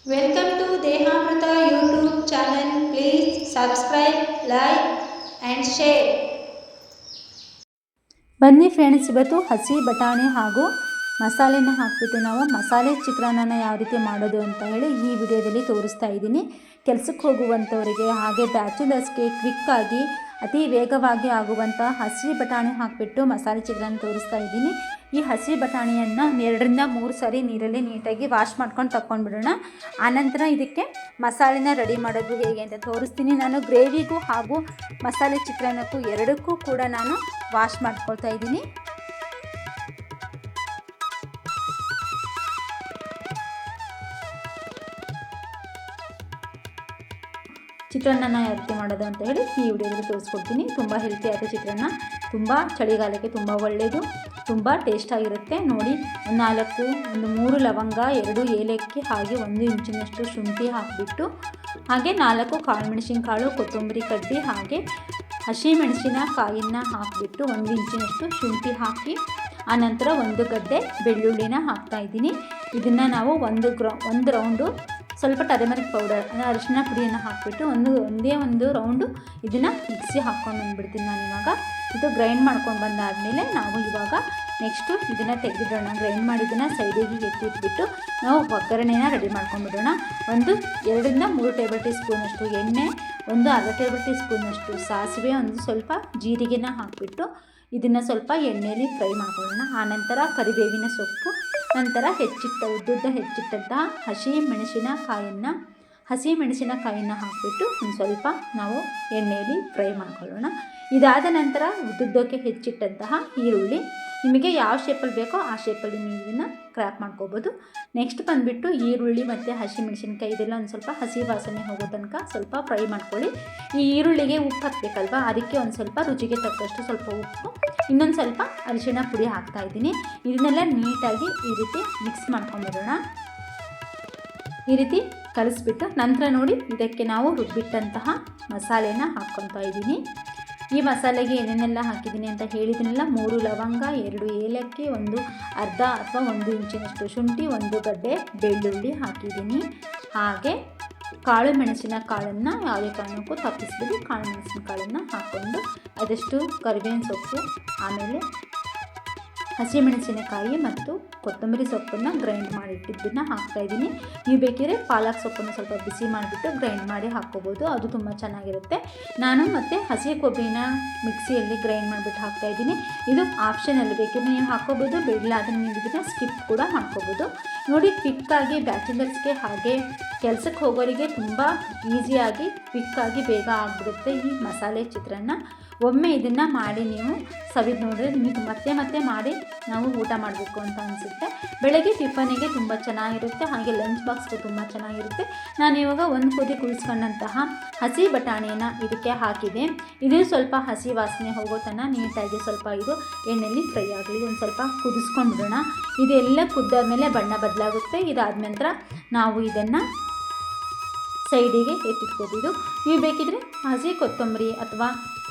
Welcome to Dehamrita YouTube channel. Please subscribe, like and share. ಬನ್ನಿ friends, ಇವತ್ತು ಹಸಿ ಬಟಾಣಿ ಹಾಗೂ ಮಸಾಲೆನ ಹಾಕಿಬಿಟ್ಟು ನಾವು ಮಸಾಲೆ ಚಿತ್ರಾನ್ನನ ಯಾವ ರೀತಿ ಮಾಡೋದು ಅಂತ ಹೇಳಿ ಈ ವಿಡಿಯೋದಲ್ಲಿ ತೋರಿಸ್ತಾ ಇದ್ದೀನಿ. ಕೆಲಸಕ್ಕೆ ಹೋಗುವಂಥವರಿಗೆ ಹಾಗೆ ಬ್ಯಾಚುಲರ್ಸ್ಗೆ ಕ್ವಿಕ್ಕಾಗಿ ಅತಿ ವೇಗವಾಗಿ ಆಗುವಂಥ ಹಸಿ ಬಟಾಣಿ ಹಾಕಿಬಿಟ್ಟು ಮಸಾಲೆ ಚಿತ್ರಾನ್ನ ತೋರಿಸ್ತಾ ಇದ್ದೀನಿ. ಈ ಹಸಿ ಬಟಾಣಿಯನ್ನು 2ರಿಂದ 3 ಸಾರಿ ನೀರಲ್ಲಿ ನೀಟಾಗಿ ವಾಶ್ ಮಾಡ್ಕೊಂಡು ತಗೊಂಡ್ಬಿಡೋಣ. ಆನಂತರ ಇದಕ್ಕೆ ಮಸಾಲೆನ ರೆಡಿ ಮಾಡೋದು ಹೇಗೆ ಅಂತ ತೋರಿಸ್ತೀನಿ. ನಾನು ಗ್ರೇವಿಗೂ ಹಾಗೂ ಮಸಾಲೆ ಚಿತ್ರಾನ್ನಕ್ಕೂ ಎರಡಕ್ಕೂ ಕೂಡ ನಾನು ವಾಶ್ ಮಾಡ್ಕೊಳ್ತಾ ಇದ್ದೀನಿ. ಚಿತ್ರಾನ್ನ ಯಾವ ರೀತಿ ಮಾಡೋದು ಅಂತ ಹೇಳಿ ಈ ವಿಡಿಯೋದಲ್ಲಿ ತೋರಿಸ್ಕೊಡ್ತೀನಿ. ತುಂಬ ಹೆಲ್ತಿ ಆದ ಚಿತ್ರಾನ್ನ, ತುಂಬ ಚಳಿಗಾಲಕ್ಕೆ ತುಂಬ ಒಳ್ಳೆಯದು, ತುಂಬ ಟೇಸ್ಟಾಗಿರುತ್ತೆ. ನೋಡಿ, 3 ಲವಂಗ, 2 ಏಲಕ್ಕಿ ಹಾಗೆ 1 ಇಂಚಿನಷ್ಟು ಶುಂಠಿ ಹಾಕಿಬಿಟ್ಟು, ಹಾಗೆ 4 ಕಾಳುಮೆಣಸಿನಕಾಳು, ಕೊತ್ತಂಬರಿ ಕಡ್ಡಿ ಹಾಗೆ ಹಸಿಮೆಣಸಿನಕಾಯಿನ ಹಾಕಿಬಿಟ್ಟು 1 ಇಂಚಿನಷ್ಟು ಶುಂಠಿ ಹಾಕಿ, ಆನಂತರ 1 ಗಡ್ಡೆ ಬೆಳ್ಳುಳ್ಳಿನ ಹಾಕ್ತಾಯಿದ್ದೀನಿ. ಇದನ್ನು ನಾವು ಒಂದು ರೌಂಡು ಸ್ವಲ್ಪ ಟರ್ಮರಿಕ್ ಪೌಡರ್ ಅಂದರೆ ಅರಿಶಿನ ಪುಡಿಯನ್ನು ಹಾಕಿಬಿಟ್ಟು ಒಂದೇ ಒಂದು ರೌಂಡು ಇದನ್ನು ಮಿಕ್ಸಿ ಹಾಕ್ಕೊಂಡು ಬಂದುಬಿಡ್ತೀನಿ ನಾನು. ಇವಾಗ ಇದು ಗ್ರೈಂಡ್ ಮಾಡ್ಕೊಂಡು ಬಂದಾದಮೇಲೆ ನಾವು ಇವಾಗ ನೆಕ್ಸ್ಟು ಇದನ್ನು ತೆಗೆದಿಡೋಣ. ಗ್ರೈಂಡ್ ಮಾಡಿದ್ದನ್ನು ಸೈಡಿಗೆ ಎತ್ತಿಟ್ಬಿಟ್ಟು ನಾವು ಒಗ್ಗರಣೆನ ರೆಡಿ ಮಾಡ್ಕೊಂಡ್ಬಿಡೋಣ. 2ರಿಂದ 3 ಟೇಬಲ್ ಟೀ ಸ್ಪೂನಷ್ಟು ಎಣ್ಣೆ, 1/2 ಟೇಬಲ್ ಟೀ ಸ್ಪೂನಷ್ಟು ಸಾಸಿವೆ, ಸ್ವಲ್ಪ ಜೀರಿಗೆನ ಹಾಕಿಬಿಟ್ಟು ಇದನ್ನು ಸ್ವಲ್ಪ ಎಣ್ಣೆಯಲ್ಲಿ ಫ್ರೈ ಮಾಡ್ಕೊಳ್ಳೋಣ. ಆನಂತರ ಕರಿಬೇವಿನ ಸೊಪ್ಪು, ನಂತರ ಉದ್ದುದ್ದ ಹೆಚ್ಚಿಟ್ಟಂತಹ ಹಸಿಮೆಣಸಿನಕಾಯಿನ ಹಾಕಿಬಿಟ್ಟು ಒಂದು ಸ್ವಲ್ಪ ನಾವು ಎಣ್ಣೆಯಲ್ಲಿ ಫ್ರೈ ಮಾಡ್ಕೊಳ್ಳೋಣ. ಇದಾದ ನಂತರ ಉದ್ದುದ್ದಕ್ಕೆ ಹೆಚ್ಚಿಟ್ಟಂತಹ ಈರುಳ್ಳಿ, ನಿಮಗೆ ಯಾವ ಶೇಪಲ್ಲಿ ಬೇಕೋ ಆ ಶೇಪಲ್ಲಿ ನೀವು ಇದನ್ನು ಕ್ರ್ಯಾಪ್ ಮಾಡ್ಕೋಬೋದು. ನೆಕ್ಸ್ಟ್ ಬಂದುಬಿಟ್ಟು ಈರುಳ್ಳಿ ಮತ್ತು ಹಸಿಮೆಣಸಿನ್ಕಾಯಿ ಇದೆಲ್ಲ ಒಂದು ಸ್ವಲ್ಪ ಹಸಿ ವಾಸನೆ ಹೋಗೋ ತನಕ ಸ್ವಲ್ಪ ಫ್ರೈ ಮಾಡ್ಕೊಳ್ಳಿ. ಈ ಈರುಳ್ಳಿಗೆ ಉಪ್ಪು ಹಾಕಬೇಕಲ್ವ, ಅದಕ್ಕೆ ಒಂದು ಸ್ವಲ್ಪ ರುಚಿಗೆ ತಕ್ಕಷ್ಟು ಸ್ವಲ್ಪ ಉಪ್ಪು, ಇನ್ನೊಂದು ಸ್ವಲ್ಪ ಅರಿಶಿಣ ಪುಡಿ ಹಾಕ್ತಾಯಿದ್ದೀನಿ. ಇದನ್ನೆಲ್ಲ ನೀಟಾಗಿ ಈ ರೀತಿ ಮಿಕ್ಸ್ ಮಾಡ್ಕೊಂಡ್ಬಿಡೋಣ. ಈ ರೀತಿ ಕಲಿಸ್ಬಿಟ್ಟು ನಂತರ ನೋಡಿ ಇದಕ್ಕೆ ನಾವು ರುಬ್ಬಿಟ್ಟಂತಹ ಮಸಾಲೆನ ಹಾಕ್ಕೊತಾ ಇದ್ದೀನಿ. ಈ ಮಸಾಲೆಗೆ ಏನೇನೆಲ್ಲ ಹಾಕಿದ್ದೀನಿ ಅಂತ ಹೇಳಿದ್ದೀನಲ್ಲ, 3 ಲವಂಗ, 2 ಏಲಕ್ಕಿ, 1 ಅರ್ಧ ಅಥವಾ 1 ಇಂಚಿನಷ್ಟು ಶುಂಠಿ, 1 ಗಡ್ಡೆ ಬೆಳ್ಳುಳ್ಳಿ ಹಾಕಿದ್ದೀನಿ. ಹಾಗೆ ಕಾಳು ಮೆಣಸಿನ ಕಾಳನ್ನು ಯಾವುದೇ ಕಾರಣಕ್ಕೂ ತಪ್ಪಿಸ್ಬಿಟ್ಟು ಕಾಳು ಮೆಣಸಿನ ಕಾಳನ್ನು ಹಾಕ್ಕೊಂಡು ಅದಷ್ಟು ಕರಿಬೇವಿನ ಸೊಪ್ಪು, ಆಮೇಲೆ ಹಸಿಮೆಣಸಿನಕಾಯಿ ಮತ್ತು ಕೊತ್ತಂಬರಿ ಸೊಪ್ಪನ್ನು ಗ್ರೈಂಡ್ ಮಾಡಿಟ್ಟಿದ್ದನ್ನು ಹಾಕ್ತಾಯಿದ್ದೀನಿ. ನೀವು ಬೇಕಿದ್ರೆ ಪಾಲಕ್ ಸೊಪ್ಪನ್ನು ಸ್ವಲ್ಪ ಬಿಸಿ ಮಾಡಿಬಿಟ್ಟು ಗ್ರೈಂಡ್ ಮಾಡಿ ಹಾಕ್ಕೋಬೋದು, ಅದು ತುಂಬ ಚೆನ್ನಾಗಿರುತ್ತೆ. ನಾನು ಮತ್ತು ಹಸಿ ಕೊಬ್ಬರಿನ ಮಿಕ್ಸಿಯಲ್ಲಿ ಗ್ರೈಂಡ್ ಮಾಡಿಬಿಟ್ಟು ಹಾಕ್ತಾಯಿದ್ದೀನಿ. ಇದು ಆಪ್ಷನಲ್ಲಿ, ಬೇಕಿದ್ರೆ ನೀವು ಹಾಕ್ಕೋಬೋದು, ಬಿಡಲ್ಲ ಅದನ್ನು ನೀವು ಇದನ್ನು ಸ್ಕಿಪ್ ಕೂಡ ಮಾಡ್ಕೋಬೋದು. ನೋಡಿ, ಕ್ವಿಕ್ಕಾಗಿ ಬ್ಯಾಚುಲರ್ಸ್ಗೆ ಹಾಗೆ ಕೆಲಸಕ್ಕೆ ಹೋಗೋರಿಗೆ ತುಂಬ ಈಸಿಯಾಗಿ ಕ್ವಿಕ್ಕಾಗಿ ಬೇಗ ಆಗಿಬಿಡುತ್ತೆ ಈ ಮಸಾಲೆ ಚಿತ್ರಾನ್ನ. ಒಮ್ಮೆ ಇದನ್ನು ಮಾಡಿ ನೀವು ಸವಿದು ನೋಡಿದ್ರೆ ನಿಮಗೆ ಮತ್ತೆ ಮಾಡಿ ನಾವು ಊಟ ಮಾಡಬೇಕು ಅಂತ ಅನಿಸುತ್ತೆ. ಬೆಳಗ್ಗೆ ಟಿಫನಿಗೆ ತುಂಬ ಚೆನ್ನಾಗಿರುತ್ತೆ, ಹಾಗೆ ಲಂಚ್ ಬಾಕ್ಸ್ಗೂ ತುಂಬ ಚೆನ್ನಾಗಿರುತ್ತೆ. ನಾನು ಇವಾಗ 1 ಕುದಿ ಕುದಿಸ್ಕೊಂಡಂತಹ ಹಸಿ ಬಟಾಣಿಯನ್ನು ಇದಕ್ಕೆ ಹಾಕಿದೆ. ಇದು ಸ್ವಲ್ಪ ಹಸಿ ವಾಸನೆ ಹೋಗೋ ತನಕ ನೀಟಾಗಿ ಸ್ವಲ್ಪ ಇದು ಎಣ್ಣೆಯಲ್ಲಿ ಫ್ರೈ ಆಗಲಿ, ಒಂದು ಸ್ವಲ್ಪ ಕುದಿಸ್ಕೊಂಡ್ಬಿಡೋಣ. ಇದೆಲ್ಲ ಕುದ್ದಾದ್ಮೇಲೆ ಬಣ್ಣ ಬದಲಾಗುತ್ತೆ. ಇದಾದ ನಂತರ ನಾವು ಇದನ್ನು ಸೈಡಿಗೆ ಎತ್ತಿಟ್ಕೋಬೋದು. ನೀವು ಬೇಕಿದ್ರೆ ಹಸಿ ಕೊತ್ತಂಬರಿ ಅಥವಾ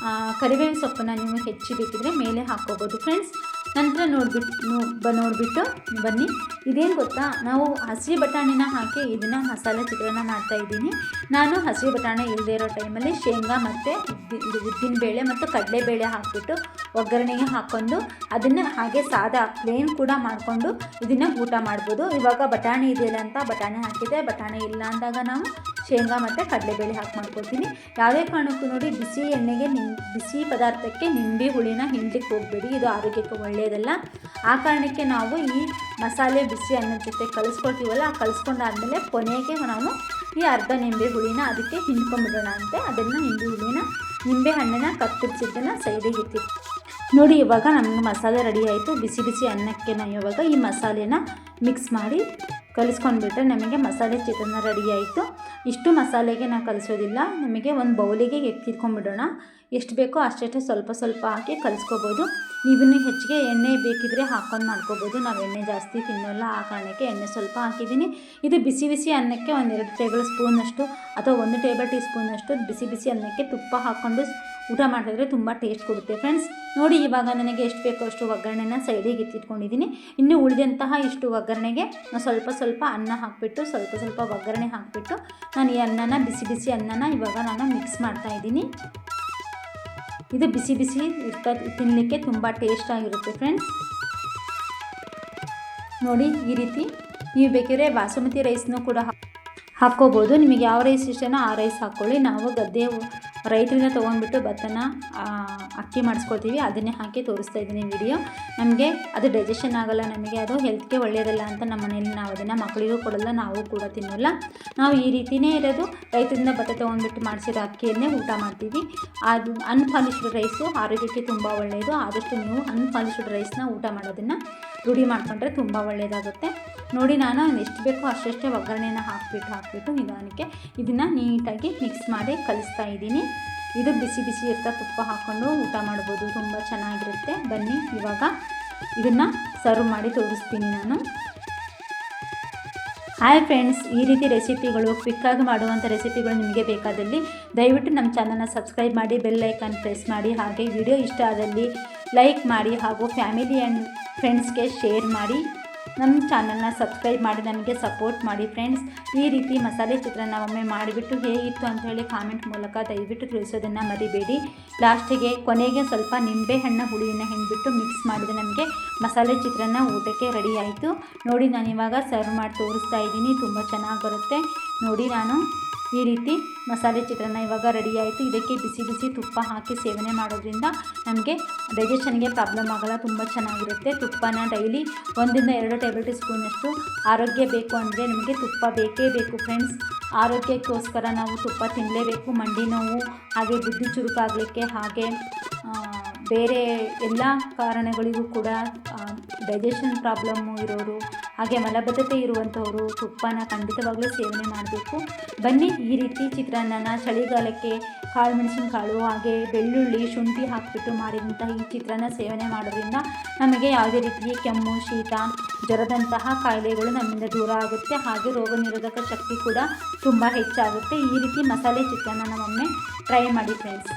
ಕರಿಬೇವಿನ ಸೊಪ್ಪನ್ನು ನೀವು ಹೆಚ್ಚಿ ಬೇಕಿದ್ರೆ ಮೇಲೆ ಹಾಕ್ಕೋಬೋದು ಫ್ರೆಂಡ್ಸ್. ನಂತರ ನೋಡಿಬಿಟ್ಟು ಬನ್ನಿ, ಇದೇನು ಗೊತ್ತಾ, ನಾವು ಹಸಿ ಬಟಾಣಿನ ಹಾಕಿ ಇದನ್ನು ಮಸಾಲೆ ಚಿತ್ರಾನ್ನ ಮಾಡ್ತಾಯಿದ್ದೀನಿ. ನಾನು ಹಸಿ ಬಟಾಣಿ ಇಲ್ಲದೇ ಇರೋ ಟೈಮಲ್ಲಿ ಶೇಂಗಾ ಮತ್ತು ಉದ್ದಿನಬೇಳೆ ಮತ್ತು ಕಡಲೆಬೇಳೆ ಹಾಕಿಬಿಟ್ಟು ಒಗ್ಗರಣೆಗೆ ಹಾಕ್ಕೊಂಡು ಅದನ್ನು ಹಾಗೆ ಸಾದಾ ಪ್ಲೇನ್ ಕೂಡ ಮಾಡಿಕೊಂಡು ಇದನ್ನು ಊಟ ಮಾಡ್ಬೋದು. ಇವಾಗ ಬಟಾಣಿ ಇದೆಯಲ್ಲ ಅಂತ ಬಟಾಣಿ ಹಾಕಿದೆ, ಬಟಾಣಿ ಇಲ್ಲ ಅಂದಾಗ ನಾವು ಶೇಂಗಾ ಮತ್ತು ಕಡಲೆಬೇಳೆ ಹಾಕಿ ಮಾಡ್ಕೊಳ್ತೀನಿ. ಯಾವುದೇ ಕಾರಣಕ್ಕೂ ನೋಡಿ, ಬಿಸಿ ಎಣ್ಣೆಗೆ ಬಿಸಿ ಪದಾರ್ಥಕ್ಕೆ ನಿಂಬೆ ಹುಳಿನ ಹಿಂಡಲಿಕ್ಕೆ ಹೋಗಬೇಡಿ, ಇದು ಆರೋಗ್ಯಕ್ಕೆ ಒಳ್ಳೆಯದಲ್ಲ. ಆ ಕಾರಣಕ್ಕೆ ನಾವು ಈ ಮಸಾಲೆ ಬಿಸಿ ಅನ್ನದ ಜೊತೆ ಕಲಿಸ್ಕೊಳ್ತೀವಲ್ಲ, ಆ ಕಲಿಸ್ಕೊಂಡಾದ್ಮೇಲೆ ಕೊನೆಗೆ ನಾವು ಈ ಅರ್ಧ ನಿಂಬೆ ಹುಳಿನ ಅದಕ್ಕೆ ಹಿಂಡ್ಕೊಂಡ್ಬಿಡೋಣ ಅಂತೆ. ಅದನ್ನು ನಿಂಬೆ ಹಣ್ಣನ್ನು ಕತ್ತರಿಸಿದ್ದನ್ನು ಸೈಡಿಗೆ ಇರ್ತೀವಿ. ನೋಡಿ, ಇವಾಗ ನಮಗೆ ಮಸಾಲೆ ರೆಡಿ ಆಯಿತು. ಬಿಸಿ ಅನ್ನಕ್ಕೆ ನಾವು ಇವಾಗ ಈ ಮಸಾಲೆನ ಮಿಕ್ಸ್ ಮಾಡಿ ಕಲಿಸ್ಕೊಂಡ್ಬಿಟ್ರೆ ನಮಗೆ ಮಸಾಲೆ ಚಿತ್ರಾನ್ನ ರೆಡಿ ಆಯಿತು. ಇಷ್ಟು ಮಸಾಲೆಗೆ ನಾವು ಕಲಿಸೋದಿಲ್ಲ, ನಮಗೆ ಒಂದು ಬೌಲಿಗೆ ಎತ್ತಿಟ್ಕೊಂಡ್ಬಿಡೋಣ. ಎಷ್ಟು ಬೇಕೋ ಅಷ್ಟೇ ಸ್ವಲ್ಪ ಸ್ವಲ್ಪ ಹಾಕಿ ಕಲಿಸ್ಕೋಬೋದು. ನೀವಿನ್ನೂ ಹೆಚ್ಚಿಗೆ ಎಣ್ಣೆ ಬೇಕಿದ್ರೆ ಹಾಕೊಂಡು ಮಾಡ್ಕೋಬೋದು. ನಾವು ಎಣ್ಣೆ ಜಾಸ್ತಿ ತಿನ್ನೋಲ್ಲ, ಆ ಕಾರಣಕ್ಕೆ ಎಣ್ಣೆ ಸ್ವಲ್ಪ ಹಾಕಿದ್ದೀನಿ. ಇದು ಬಿಸಿ ಬಿಸಿ ಅನ್ನಕ್ಕೆ 1-2 ಟೇಬಲ್ ಸ್ಪೂನಷ್ಟು ಅಥವಾ 1 ಟೇಬಲ್ ಟೀ ಸ್ಪೂನಷ್ಟು ಬಿಸಿ ಬಿಸಿ ಅನ್ನಕ್ಕೆ ತುಪ್ಪ ಹಾಕ್ಕೊಂಡು ಊಟ ಮಾಡಿದ್ರೆ ತುಂಬ ಟೇಸ್ಟ್ ಕೊಡುತ್ತೆ ಫ್ರೆಂಡ್ಸ್. ನೋಡಿ, ಇವಾಗ ನನಗೆ ಎಷ್ಟು ಬೇಕೋ ಅಷ್ಟು ಒಗ್ಗರಣೆನ ಸೈಡಿಗೆ ಎತ್ತಿಟ್ಕೊಂಡಿದ್ದೀನಿ. ಇನ್ನು ಉಳಿದಂತಹ ಇಷ್ಟು ಒಗ್ಗರಣೆಗೆ ಸ್ವಲ್ಪ ಸ್ವಲ್ಪ ಅನ್ನ ಹಾಕಿಬಿಟ್ಟು ಸ್ವಲ್ಪ ಒಗ್ಗರಣೆ ಹಾಕಿಬಿಟ್ಟು ನಾನು ಈ ಅನ್ನನ ಬಿಸಿ ಬಿಸಿ ಅನ್ನನ ಇವಾಗ ನಾನು ಮಿಕ್ಸ್ ಮಾಡ್ತಾಯಿದ್ದೀನಿ. ಇದು ಬಿಸಿ ಬಿಸಿ ತಿನ್ನಲಿಕ್ಕೆ ತುಂಬ ಟೇಸ್ಟಾಗಿರುತ್ತೆ ಫ್ರೆಂಡ್ಸ್. ನೋಡಿ, ಈ ರೀತಿ ನೀವು ಬೇಕಿದ್ರೆ ಬಾಸುಮತಿ ರೈಸ್ನೂ ಕೂಡ ಹಾಕ್ಕೋಬೋದು. ನಿಮಗೆ ಯಾವ ರೈಸ್ ಇಷ್ಟನೋ ಆ ರೈಸ್ ಹಾಕ್ಕೊಳ್ಳಿ. ನಾವು ಗದ್ದೆ ರೈತರಿಂದ ತೊಗೊಂಡ್ಬಿಟ್ಟು ಭತ್ತನ ಅಕ್ಕಿ ಮಾಡಿಸ್ಕೊಳ್ತೀವಿ, ಅದನ್ನೇ ಹಾಕಿ ತೋರಿಸ್ತಾ ಇದ್ದೀನಿ ವಿಡಿಯೋ. ನಮಗೆ ಅದು ಡೈಜೆಷನ್ ಆಗೋಲ್ಲ, ನಮಗೆ ಅದು ಹೆಲ್ತ್ಗೆ ಒಳ್ಳೆಯದಲ್ಲ ಅಂತ ನಮ್ಮ ಮನೇಲಿ ನಾವು ಅದನ್ನು ಮಕ್ಕಳಿಗೂ ಕೊಡೋಲ್ಲ, ನಾವು ಕೂಡ ತಿನ್ನೋಲ್ಲ. ನಾವು ಈ ರೀತಿಯೇ ಇರೋದು ರೈತರಿಂದ ಭತ್ತ ತೊಗೊಂಡ್ಬಿಟ್ಟು ಮಾಡಿಸಿರೋ ಅಕ್ಕಿಯನ್ನೇ ಊಟ ಮಾಡ್ತೀವಿ. ಅದು ಅನ್ಪಾಲಿಶ್ಡ್ ರೈಸು ಆರೋಗ್ಯಕ್ಕೆ ತುಂಬ ಒಳ್ಳೆಯದು. ಆದಷ್ಟು ನೀವು ಅನ್ಪಾಲಿಶ್ಡ್ ರೈಸ್ನ ಊಟ ಮಾಡೋದನ್ನು ರೂಢಿ ಮಾಡಿಕೊಂಡ್ರೆ ತುಂಬ ಒಳ್ಳೆಯದಾಗುತ್ತೆ. ನೋಡಿ, ನಾನು ಎಷ್ಟು ಬೇಕೋ ಅಷ್ಟೇ ಒಗ್ಗರಣೆನ ಹಾಕಿಬಿಟ್ಟು ನಿಧಾನಕ್ಕೆ ಇದನ್ನು ನೀಟಾಗಿ ಮಿಕ್ಸ್ ಮಾಡಿ ಕಲಿಸ್ತಾ ಇದ್ದೀನಿ. ಇದು ಬಿಸಿ ಬಿಸಿ ಇರ್ತಾ ತುಪ್ಪ ಹಾಕ್ಕೊಂಡು ಊಟ ಮಾಡ್ಬೋದು, ತುಂಬ ಚೆನ್ನಾಗಿರುತ್ತೆ. ಬನ್ನಿ ಇವಾಗ ಇದನ್ನು ಸರ್ವ್ ಮಾಡಿ ತೋರಿಸ್ತೀನಿ ನಾನು. ಹಾಯ್ ಫ್ರೆಂಡ್ಸ್, ಈ ರೀತಿ ರೆಸಿಪಿಗಳು ಕ್ವಿಕ್ಕಾಗಿ ಮಾಡುವಂಥ ರೆಸಿಪಿಗಳು ನಿಮಗೆ ಬೇಕಾದಲ್ಲಿ ದಯವಿಟ್ಟು ನಮ್ಮ ಚಾನಲ್ನ ಸಬ್ಸ್ಕ್ರೈಬ್ ಮಾಡಿ, ಬೆಲ್ ಐಕಾನ್ ಪ್ರೆಸ್ ಮಾಡಿ. ಹಾಗೆ ವಿಡಿಯೋ ಇಷ್ಟ ಆದಲ್ಲಿ ಲೈಕ್ ಮಾಡಿ ಹಾಗೂ ಫ್ಯಾಮಿಲಿ ಆ್ಯಂಡ್ ಫ್ರೆಂಡ್ಸ್ಗೆ ಶೇರ್ ಮಾಡಿ. ನಮ್ಮ ಚಾನಲ್ನ ಸಬ್ಸ್ಕ್ರೈಬ್ ಮಾಡಿ ನಮಗೆ ಸಪೋರ್ಟ್ ಮಾಡಿ ಫ್ರೆಂಡ್ಸ್. ಈ ರೀತಿ ಮಸಾಲೆ ಚಿತ್ರಾನ್ನ ಒಮ್ಮೆ ಮಾಡಿಬಿಟ್ಟು ಹೇಗಿತ್ತು ಅಂತ ಹೇಳಿ ಕಾಮೆಂಟ್ ಮೂಲಕ ದಯವಿಟ್ಟು ತಿಳಿಸೋದನ್ನು ಮರಿಬೇಡಿ. ಲಾಸ್ಟಿಗೆ ಕೊನೆಗೆ ಸ್ವಲ್ಪ ನಿಂಬೆಹಣ್ಣು ಹುಳಿಯನ್ನು ಹಿಂಡ್ಬಿಟ್ಟು ಮಿಕ್ಸ್ ಮಾಡಿದರೆ ನಮಗೆ ಮಸಾಲೆ ಚಿತ್ರಾನ್ನ ಊಟಕ್ಕೆ ರೆಡಿ ಆಯಿತು. ನೋಡಿ, ನಾನಿವಾಗ ಸರ್ವ್ ಮಾಡಿ ತೋರಿಸ್ತಾ ಇದ್ದೀನಿ. ತುಂಬ ಚೆನ್ನಾಗಿ ಬರುತ್ತೆ. ನೋಡಿ, ನಾನು ಈ ರೀತಿ ಮಸಾಲೆ ಚಿತ್ರಾನ್ನ ಇವಾಗ ರೆಡಿ ಆಯಿತು. ಇದಕ್ಕೆ ಬಿಸಿ ಬಿಸಿ ತುಪ್ಪ ಹಾಕಿ ಸೇವನೆ ಮಾಡೋದ್ರಿಂದ ನಮಗೆ ಡೈಜೆಷನ್ಗೆ ಪ್ರಾಬ್ಲಮ್ ಆಗೋಲ್ಲ, ತುಂಬ ಚೆನ್ನಾಗಿರುತ್ತೆ. ತುಪ್ಪನ ಡೈಲಿ 1-2 ಟೇಬಲ್ ಟೀ ಸ್ಪೂನಷ್ಟು ಆರೋಗ್ಯ ಬೇಕು ಅಂದರೆ ನಮಗೆ ತುಪ್ಪ ಬೇಕೇ ಬೇಕು ಫ್ರೆಂಡ್ಸ್. ಆರೋಗ್ಯಕ್ಕೋಸ್ಕರ ನಾವು ತುಪ್ಪ ತಿನ್ನಲೇಬೇಕು. ಮಂಡಿ ನೋವು ಹಾಗೆ ಬುದ್ಧಿ ಚುರುಕಾಗಲಿಕ್ಕೆ ಹಾಗೆ ಬೇರೆ ಎಲ್ಲ ಕಾರಣಗಳಿಗೂ ಕೂಡ ಡೈಜೆಷನ್ ಪ್ರಾಬ್ಲಮ್ಮು ಇರೋರು ಹಾಗೆ ಮಲಬದ್ಧತೆ ಇರುವಂಥವರು ತುಪ್ಪನ ಖಂಡಿತವಾಗ್ಲೂ ಸೇವನೆ ಮಾಡಬೇಕು. ಬನ್ನಿ, ಈ ರೀತಿ ಚಿತ್ರಾನ್ನನ ಚಳಿಗಾಲಕ್ಕೆ ಕಾಳು ಮೆಣಸಿನಕಾಳು ಹಾಗೆ ಬೆಳ್ಳುಳ್ಳಿ ಶುಂಠಿ ಹಾಕಿಬಿಟ್ಟು ಮಾಡಿದಂತಹ ಈ ಚಿತ್ರಾನ್ನ ಸೇವನೆ ಮಾಡೋದ್ರಿಂದ ನಮಗೆ ಯಾವುದೇ ರೀತಿಯ ಕೆಮ್ಮು, ಶೀತ, ಜ್ವರದಂತಹ ಕಾಯಿಲೆಗಳು ನಮ್ಮಿಂದ ದೂರ ಆಗುತ್ತೆ. ಹಾಗೆ ರೋಗ ನಿರೋಧಕ ಶಕ್ತಿ ಕೂಡ ತುಂಬ ಹೆಚ್ಚಾಗುತ್ತೆ. ಈ ರೀತಿ ಮಸಾಲೆ ಚಿತ್ರಾನ್ನ ಒಮ್ಮೆ ಟ್ರೈ ಮಾಡಿ ಫ್ರೆಂಡ್ಸ್.